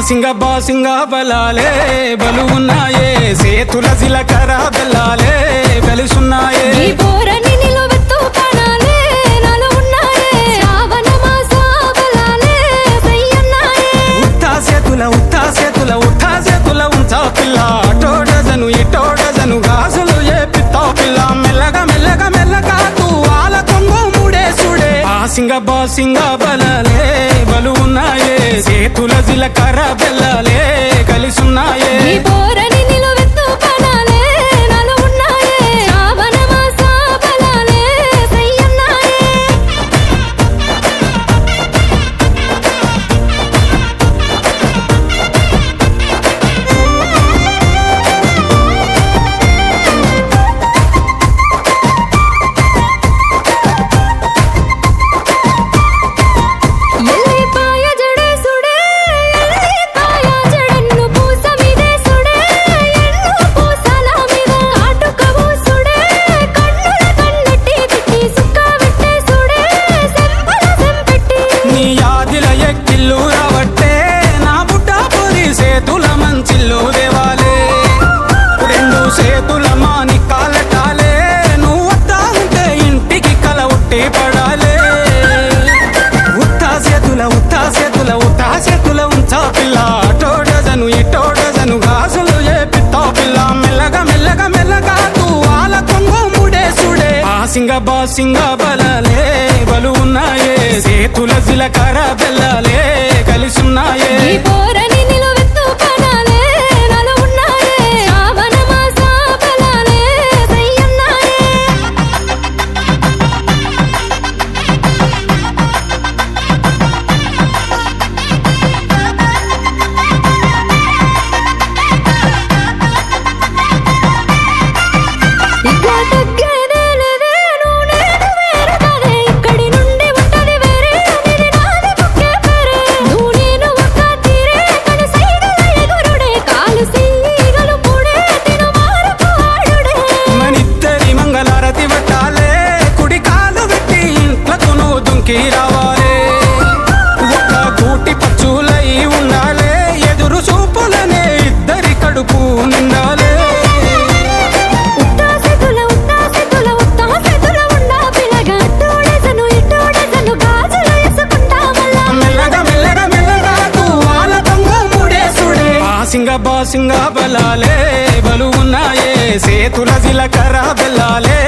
బాసింగ బలాలే బలు ఉన్నాయే సేతుల జిలకర బెల్లాలే కలిసున్నాయే ఉత్తా సేతుల ఉంచా పిల్ల అటో డజను ఇటో డజను గాజులు ఏ పిత్తా పిల్ల మెల్లగా తూ ఆల కొంగు మూడేసుడే బాసింగ బలాలే బలు ఉన్నాయే సేతుల జిలకర బెల్లాలే కలిసున్నాయే ఉత్తా సేతుల ఉంచా పిల్ల అటో డజను ఇటో డజను గాజులు ఏ పిత్తా పిల్ల మెల్లగా తూ ఆల కొంగు మూడేసుడే బాసింగ బలాలే బలు ఉన్నాయే సేతుల జిలకర బెల్లాలే కలిసున్నాయే రావాలే ఒక కూటి పచ్చులై ఉండాలే ఎదురు చూపులనే ఇద్దరి కడుపు నిండాలే మెల్లగా తూ ఆల కొంగు మూడేసుడే బాసింగ బలాలే బలు ఉన్నాయే సేతుల జిలకర బెల్లాలే